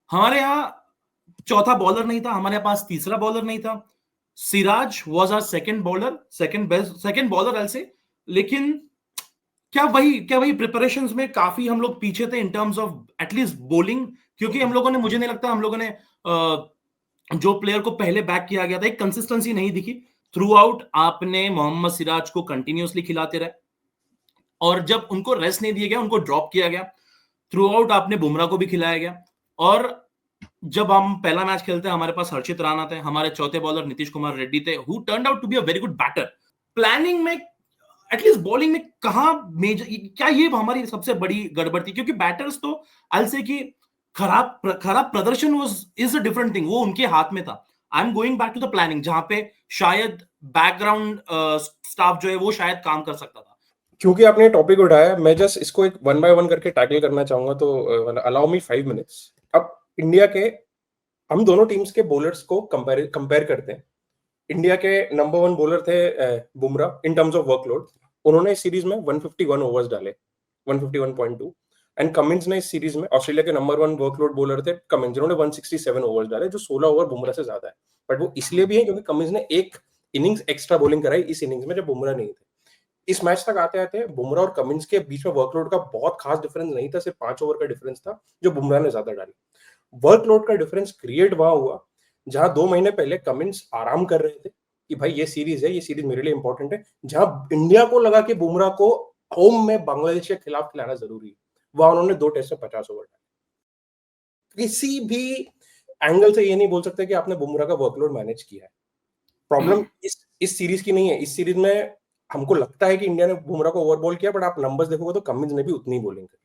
हमारे यहाँ चौथा बॉलर नहीं था, हमारे पास तीसरा बॉलर नहीं था। Siraj was our second bowler, second best second bowler I say. लेकिन क्या वही प्रिपरेशंस में काफी हम लोग पीछे थे in terms of at least bowling, क्योंकि हम लोगों ने, मुझे नहीं लगता हम लोगों ने जो प्लेयर को पहले बैक किया गया था, एक कंसिस्टेंसी नहीं दिखी थ्रू आउट। आपने मोहम्मद सिराज को कंटिन्यूअसली खिलाते रहे, और जब उनको रेस्ट नहीं दिया गया, उनको ड्रॉप किया गया। थ्रू आउट आपने बुमराह को भी खिलाया गया। और जब हम पहला मैच खेलते हैं, हमारे पास हर्षित राणा थे, हमारे चौथे बॉलर नीतीश कुमार रेड्डी थे, who turned out to be a very good batter. Planning में, एटलीस्ट बॉलिंग में कहां मेजर, क्या ये हमारी सबसे बड़ी गड़बड़ थी? क्योंकि बैटर्स तो आई से कि खराब प्रदर्शन was is a different thing, वो उनके हाथ में था। I am going back to the planning, जहां पे शायद बैकग्राउंड स्टाफ जो है वो शायद काम कर सकता था। क्योंकि आपने टॉपिक उठाया, मैं जस्ट इसको एक वन बाय वन करके टैकल करना चाहूंगा, तो अलाउ मी 5 मिनट्स। अब इंडिया के, हम दोनों टीम्स के बॉलर्स को कंपेयर करते हैं। इंडिया के नंबर 1 बॉलर थे Bumrah in terms of workload. उन्होंने इस सीरीज में 151 ओवर्स डाले, 151.2। एंड कमिंस ने इस सीरीज में, ऑस्ट्रेलिया के नंबर 1 वर्कलोड बॉलर थे कमिंस, जिन्होंने 167 ओवर्स डाले, जो 16 ओवर बुमराह से ज्यादा है। बट वो इसलिए भी है क्योंकि कमिंस ने एक इनिंग्स एक्स्ट्रा बॉलिंग कराई इस इनिंग्स में, जब बुमराह नहीं थे। इस मैच तक आते आते बुमराह और कमिंस के बीच में वर्कलोड का बहुत खास डिफरेंस नहीं था, सिर्फ 5 ओवर का डिफरेंस था जो बुमराह ने ज्यादा डाली। वर्कलोड का डिफरेंस क्रिएट वहां हुआ जहां 2 महीने पहले कमिंस आराम कर रहे थे कि भाई ये सीरीज है, ये सीरीज मेरे लिए इंपॉर्टेंट है, जहां इंडिया को लगा कि बुमराह को होम में बांग्लादेश के खिलाफ खिलाना जरूरी है, वहां उन्होंने 2 टेस्ट में 50 ओवर डाले। किसी भी एंगल से ये नहीं बोल सकते कि आपने बुमराह का वर्कलोड मैनेज किया है। प्रॉब्लम इस सीरीज की नहीं है। इस सीरीज में हमको लगता है कि इंडिया ने बुमराह को ओवरबॉल किया, बट आप नंबर्स देखोगे तो कमिंस ने भी उतनी ही बॉलिंग करी।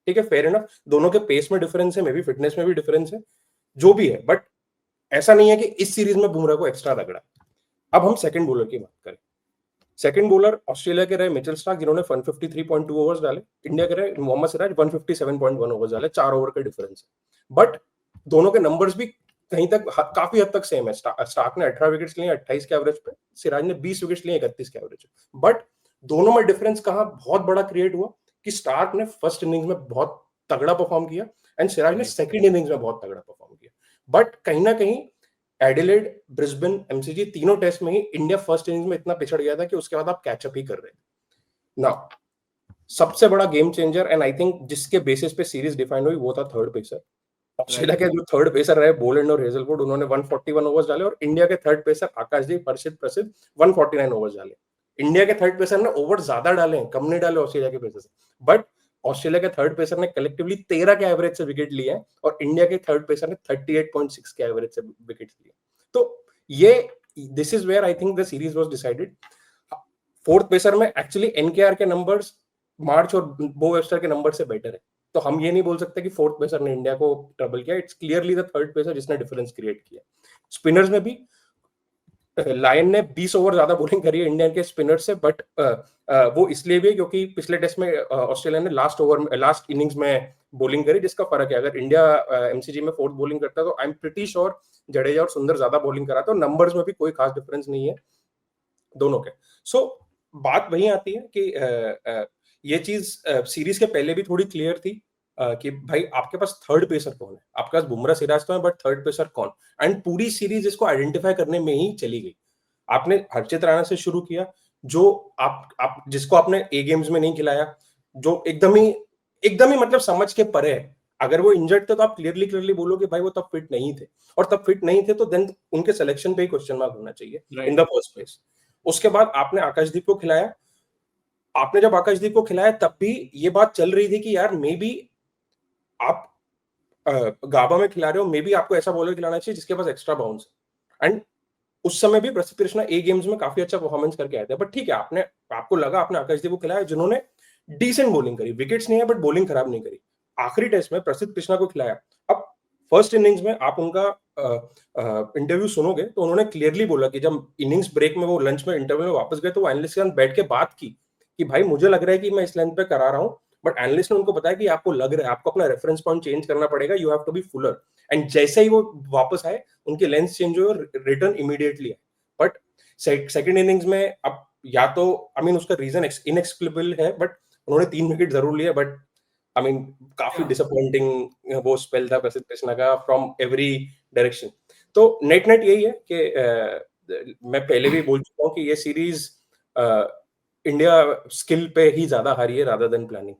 ठीक है, फेयर इनफ, दोनों के पेस में डिफरेंस है, मे बी फिटनेस में भी डिफरेंस है, जो भी है, बट ऐसा नहीं है कि इस सीरीज में बुमराह को एक्स्ट्रा रगड़ा। अब हम सेकंड बॉलर की बात करें। सेकंड बॉलर ऑस्ट्रेलिया के रहे मिचेल स्टार्क, जिन्होंने 153.2 ओवर्स डाले। इंडिया के रहे मोहम्मद सिराज, 157.1 ओवर्स डाले, 4 ओवर का डिफरेंस है। बट दोनों के नंबर्स भी कहीं तक काफी हद तक सेम है। स्टार्क ने 18 विकेट्स लिए 28 के एवरेज पे, सिराज ने 20 विकेट्स लिए 31 के एवरेज पे। बट दोनों में डिफरेंस कहां बहुत बड़ा क्रिएट हुआ कि स्टार्क ने फर्स्ट इनिंग्स में बहुत तगड़ा परफॉर्म किया एंड सिराज ने सेकंड इनिंग्स में बहुत तगड़ा परफॉर्म किया। बट कहीं ना कहीं एडिलेड, ब्रिस्बेन, एमसीजी, तीनों टेस्ट में ही इंडिया फर्स्ट इनिंग्स में इतना पिछड़ गया था कि उसके बाद आप कैचअप ही कर रहे थे ना। सबसे बड़ा game changer and I think जिसके बेसिस पे सीरीज डिफाइन हुई, वो था थर्ड पेसर। ऑस्ट्रेलिया के जो थर्ड पेसर रहे बोलेंड और हेजलवुड, उन्होंने 141 ओवर्स डाले, और इंडिया के थर्ड पेसर आकाशदीप, हर्षित, प्रसिद्ध 149 ओवर्स डाले। इंडिया के थर्ड पेसर ने ओवर ज्यादा डाले हैं, कम नहीं डाले ऑस्ट्रेलिया के पेसर से, बट ऑस्ट्रेलिया के थर्ड पेसर ने कलेक्टिवली 13 के एवरेज से विकेट लिए हैं, और इंडिया के थर्ड पेसर ने 38.6 के एवरेज से विकेट लिए। तो ये, this is where I think the series was decided. Fourth pacer में एक्चुअली एनकेआर के नंबर्स मार्च और बो वेबस्टर के नंबर से बेटर है, तो हम ये नहीं बोल सकते कि फोर्थ पेसर ने इंडिया को ट्रबल किया। It's clearly the third pacer जिसने डिफरेंस क्रिएट किया। स्पिनर्स में भी लायन ने 20 ओवर ज्यादा बॉलिंग करी है इंडियन के स्पिनर से, बट वो इसलिए भी क्योंकि पिछले टेस्ट में ऑस्ट्रेलिया ने लास्ट इनिंग्स में बॉलिंग करी, जिसका फर्क है। अगर इंडिया एमसीजी में फोर्थ बॉलिंग करता है तो I am pretty sure Jadeja और सुंदर ज्यादा बॉलिंग करा, तो नंबर्स में भी कोई खास डिफरेंस नहीं है दोनों के। सो बात वही आती है कि ये चीज सीरीज के पहले भी थोड़ी क्लियर थी कि भाई आपके पास थर्ड पेसर कौन है। आपके पास बुमराह, सिराज तो है, बट थर्ड पेसर कौन? एंड पूरी सीरीज इसको आइडेंटिफाई करने में ही चली गई। आपने हर्षित राणा से शुरू किया, जो आप जिसको आपने ए गेम्स में नहीं खिलाया, जो एकदम ही मतलब समझ के परे है। अगर वो इंजर्ड थे तो आप क्लियरली बोलोगे भाई वो तब फिट नहीं थे, और तब फिट नहीं थे तो देन उनके सिलेक्शन पे ही क्वेश्चन मार्क होना चाहिए इन द फर्स्ट प्लेस। उसके बाद आपने आकाशदीप को खिलाया। आपने जब आकाशदीप को खिलाया तब भी ये बात चल रही थी कि यार मे बी आप गाबा में खिला रहे हो, मे बी आपको ऐसा बॉलर खिलाना चाहिए जिसके पास एक्स्ट्रा बाउंस है। एंड उस समय भी प्रसिद्ध कृष्णा ए गेम्स में काफी अच्छा परफॉर्मेंस करके आए थे, बट ठीक है, आपको लगा आपने आकाशदीप को खिलाया जिन्होंने डिसेंट बॉलिंग करी, विकेट्स नहीं है बट बॉलिंग खराब नहीं करी। आखिरी टेस्ट में प्रसिद्ध कृष्णा को खिलाया। अब फर्स्ट इनिंग्स में आप उनका इंटरव्यू सुनोगे तो उन्होंने क्लियरली बोला कि जब इनिंग्स ब्रेक में वो लंच में इंटरव्यू में वापस गए तो वो एनालिस्ट के साथ बैठ के बात की कि भाई मुझे लग रहा है कि मैं इस लेंथ पे करा रहा हूं, बट एनालिस्ट ने उनको बताया कि आपको लग रहा है, आपको अपना रेफरेंस पॉइंट चेंज करना पड़ेगा, you have to be fuller. And जैसे ही वो वापस आए उनकी लेंथ चेंज हुई और रिटर्न इमीडिएटली है। बट सेकंड इनिंग्स में अब या तो उसका रीजन इनएक्सप्लिकेबल है, बट उन्होंने 3 विकेट जरूर लिए, बट आई मीन काफी Yeah. डिसअपॉइंटिंग वो स्पेल था प्रसिद्ध कृष्णा का फ्रॉम एवरी डायरेक्शन। तो नेट नेट यही है कि मैं पहले भी बोल चुका हूँ कि ये सीरीज इंडिया स्किल पे ही ज्यादा हारी है रादर देन प्लानिंग।